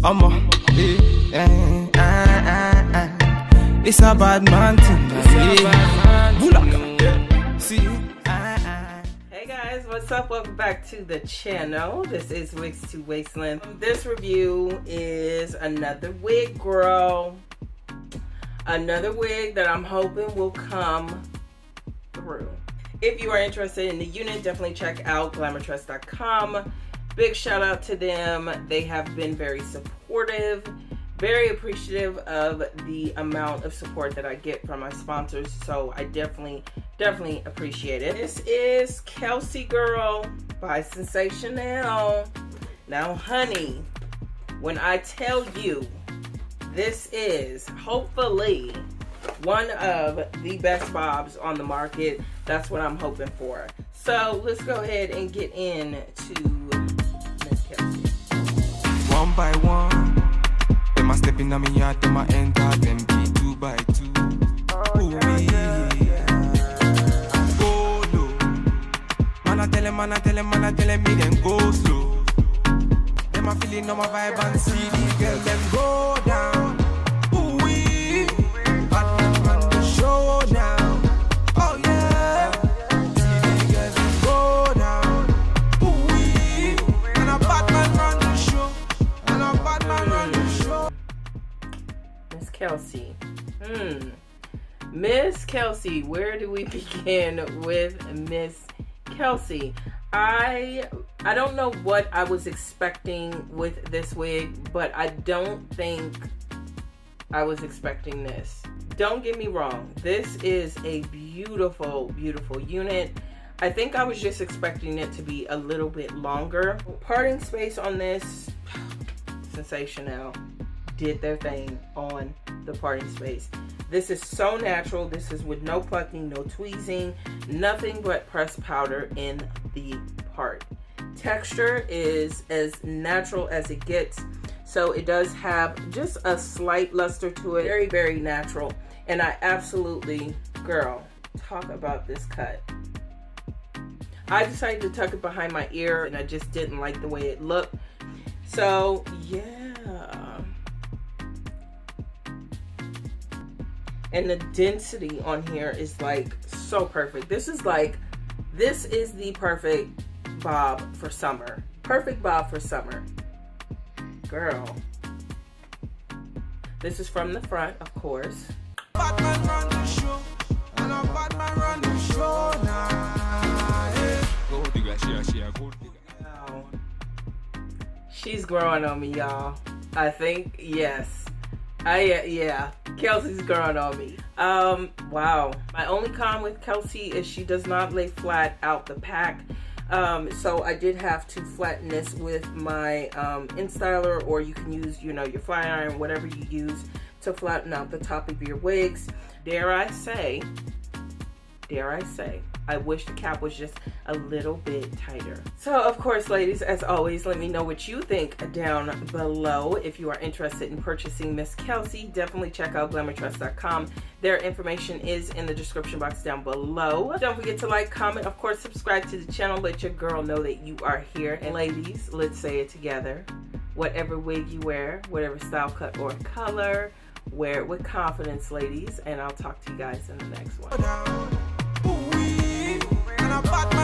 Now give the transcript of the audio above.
It's a bad man thing. Hey guys, what's up? Welcome back to the channel. This is Wigs to Wasteland. This review is another wig, girl. Another wig that I'm hoping will come through. If you are interested in the unit, definitely check out GLAMOURTRESS.com. Big shout out to them. They have been very supportive, very appreciative of the amount of support that I get from my sponsors. So I definitely appreciate it. This is Kelsey Girl by Sensationnel. Now, honey, when I tell you this is hopefully one of the best bobs on the market, that's what I'm hoping for. So let's go ahead and get into Miss Kelsey. One by one, them a step in a me yard, them a enter, them be 2 by 2. Ooh, go low. Man I tell him, me them go slow. Them a feeling on my vibe and see the girl them go down. Ooh wee, Batman on the show now. Oh yeah, see the girls them go down. Ooh wee, and a Batman run the show, and a Batman run the show. Miss Kelsey. Miss Kelsey, where do we begin with Miss Kelsey? I don't know what I was expecting with this wig, but I don't think I was expecting this. Don't get me wrong, this is a beautiful, beautiful unit. I think I was just expecting it to be a little bit longer. Parting space on this, Sensationnel did their thing on the parting space. This is so natural. This is with no plucking, no tweezing, nothing but pressed powder in the part. Texture is as natural as it gets. So it does have just a slight luster to it. Very, very natural. And I absolutely, girl, talk about this cut. I decided to tuck it behind my ear and I just didn't like the way it looked. So yeah. And the density on here is like so perfect. This is the perfect bob for summer. Perfect bob for summer. Girl. This is from the front, of course. Batman run the show, and a Batman run the show now. Go digga, she a go digga. Wow. She's growing on me, y'all. I think, yes. Yeah, Kelsey's growing on me. Wow. My only con with Kelsey is she does not lay flat out the pack. So I did have to flatten this with my InStyler, or you can use, your flat iron, whatever you use to flatten out the top of your wigs. Dare I say, I wish the cap was just a little bit tighter. So of course, ladies, as always, let me know what you think down below. If you are interested in purchasing Miss Kelsey, definitely check out GLAMOURTRESS.com. Their information is in the description box down below. Don't forget to like, comment, of course, subscribe to the channel. Let your girl know that you are here. And ladies, let's say it together. Whatever wig you wear, whatever style, cut, or color, wear it with confidence, ladies. And I'll talk to you guys in the next one. And a Batman